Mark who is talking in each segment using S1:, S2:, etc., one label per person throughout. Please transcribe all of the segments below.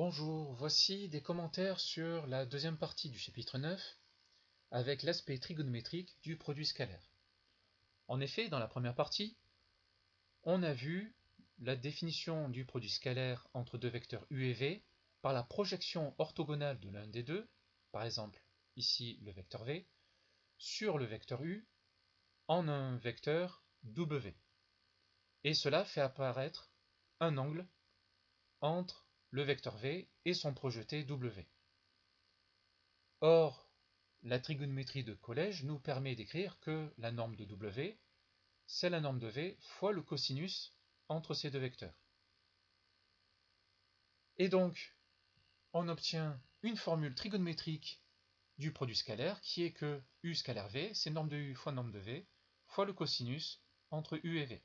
S1: Bonjour, voici des commentaires sur la deuxième partie du chapitre 9 avec l'aspect trigonométrique du produit scalaire. En effet, dans la première partie, on a vu la définition du produit scalaire entre deux vecteurs u et v par la projection orthogonale de l'un des deux, par exemple ici le vecteur v, sur le vecteur u en un vecteur w. Et cela fait apparaître un angle entre le vecteur v et son projeté w. Or, la trigonométrie de collège nous permet d'écrire que la norme de w, c'est la norme de v fois le cosinus entre ces deux vecteurs. Et donc, on obtient une formule trigonométrique du produit scalaire qui est que u scalaire v, c'est norme de u fois norme de v, fois le cosinus entre u et v.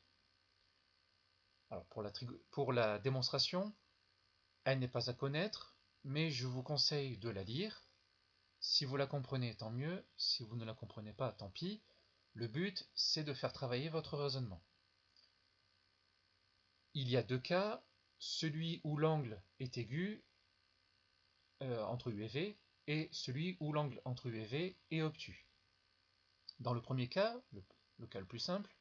S1: Alors pour la démonstration, elle n'est pas à connaître, mais je vous conseille de la lire. Si vous la comprenez, tant mieux. Si vous ne la comprenez pas, tant pis. Le but, c'est de faire travailler votre raisonnement. Il y a deux cas, celui où l'angle est aigu entre u et v, et celui où l'angle entre u et v est obtus. Dans le premier cas, le cas le plus simple,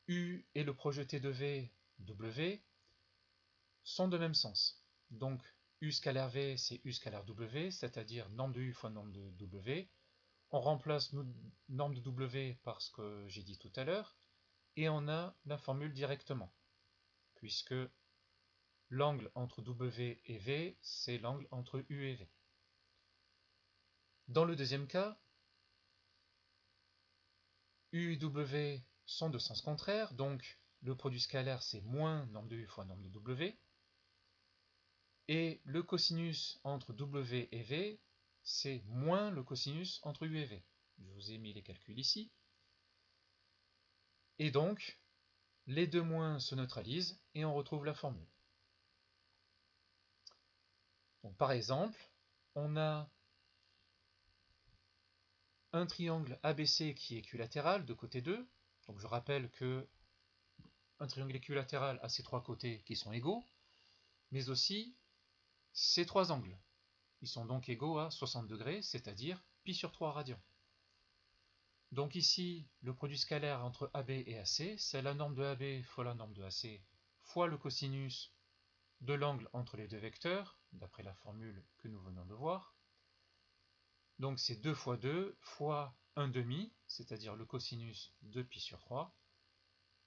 S1: u et le projeté de v, w, sont de même sens. Donc, u scalaire v, c'est u scalaire w, c'est-à-dire norme de u fois norme de w. On remplace norme de w par ce que j'ai dit tout à l'heure, et on a la formule directement, puisque l'angle entre w et v, c'est l'angle entre u et v. Dans le deuxième cas, u et w sont de sens contraire, donc le produit scalaire c'est moins norme de u fois norme de w, et le cosinus entre w et v, c'est moins le cosinus entre u et v. Je vous ai mis les calculs ici. Et donc, les deux moins se neutralisent et on retrouve la formule. Donc, par exemple, on a un triangle ABC qui est équilatéral de côté 2. Donc je rappelle que un triangle équilatéral a ses trois côtés qui sont égaux, mais aussi ses trois angles. Ils sont donc égaux à 60 degrés, c'est-à-dire pi sur 3 radians. Donc ici, le produit scalaire entre AB et AC, c'est la norme de AB fois la norme de AC fois le cosinus de l'angle entre les deux vecteurs, d'après la formule que nous venons de voir. Donc c'est 2 fois 2 fois 1 demi, c'est-à-dire le cosinus de pi sur 3,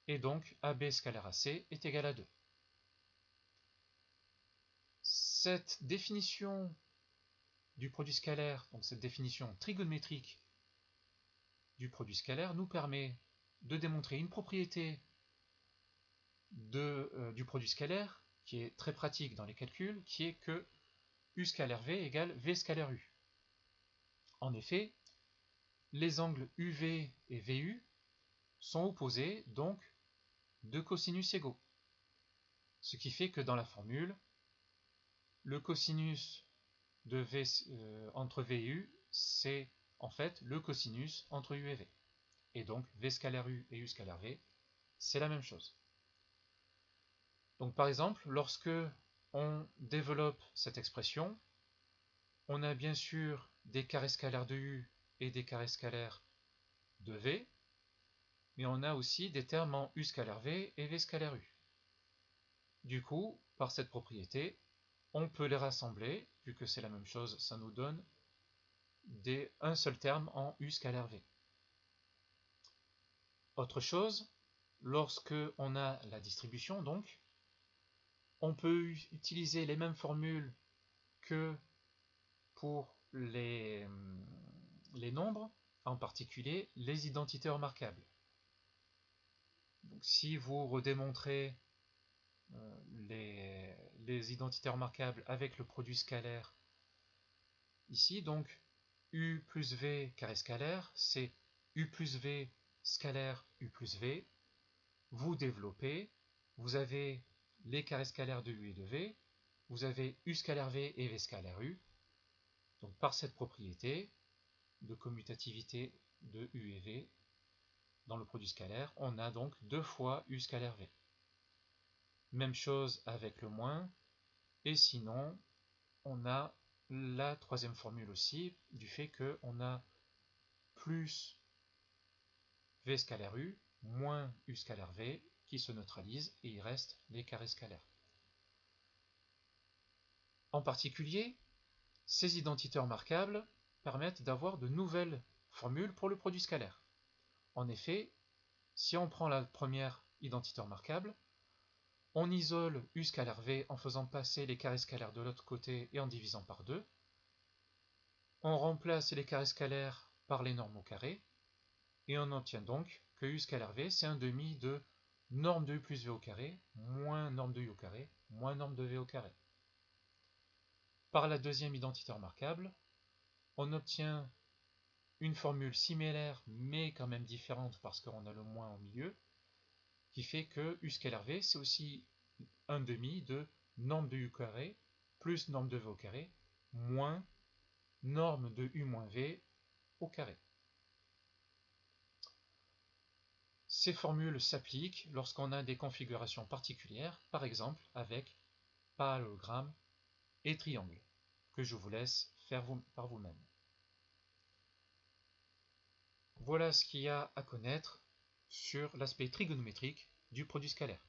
S1: et donc AB scalaire AC est égal à 2. Cette définition du produit scalaire, donc cette définition trigonométrique du produit scalaire, nous permet de démontrer une propriété du produit scalaire, qui est très pratique dans les calculs, qui est que U scalaire V égale V scalaire U. En effet, les angles UV et VU sont opposés, donc de cosinus égaux. Ce qui fait que dans la formule, le cosinus de V entre V et U, c'est en fait le cosinus entre U et V. Et donc V scalaire U et U scalaire V, c'est la même chose. Donc par exemple, lorsque on développe cette expression, on a bien sûr des carrés scalaires de U et des carrés scalaires de V, mais on a aussi des termes en U scalaire V et V scalaire U. Du coup, par cette propriété, on peut les rassembler, vu que c'est la même chose, ça nous donne un seul terme en U scalaire V. Autre chose, lorsque on a la distribution, donc, on peut utiliser les mêmes formules que pour les nombres, en particulier les identités remarquables. Donc, si vous redémontrez les identités remarquables avec le produit scalaire ici, donc U plus V carré scalaire, c'est U plus V scalaire U plus V. Vous développez, vous avez les carrés scalaires de U et de V, vous avez U scalaire V et V scalaire U. Donc par cette propriété de commutativité de U et V, dans le produit scalaire, on a donc 2 fois U scalaire V. Même chose avec le moins Et sinon, on a la troisième formule aussi, du fait qu'on a plus V scalaire U moins U scalaire V qui se neutralisent et il reste les carrés scalaires. En particulier, ces identités remarquables permettent d'avoir de nouvelles formules pour le produit scalaire. En effet, si on prend la première identité remarquable, on isole U scalaire V en faisant passer les carrés scalaires de l'autre côté et en divisant par 2. On remplace les carrés scalaires par les normes au carré, et on obtient donc que U scalaire V, c'est un demi de norme de U plus V au carré, moins norme de U au carré, moins norme de V au carré. Par la deuxième identité remarquable, on obtient une formule similaire, mais quand même différente parce qu'on a le moins au milieu, qui fait que U scalaire V, c'est aussi un demi de norme de U carré, plus norme de V au carré, moins norme de U moins V au carré. Ces formules s'appliquent lorsqu'on a des configurations particulières, par exemple avec parallélogramme et triangle, que je vous laisse faire par vous-même. Voilà ce qu'il y a à connaître sur l'aspect trigonométrique du produit scalaire.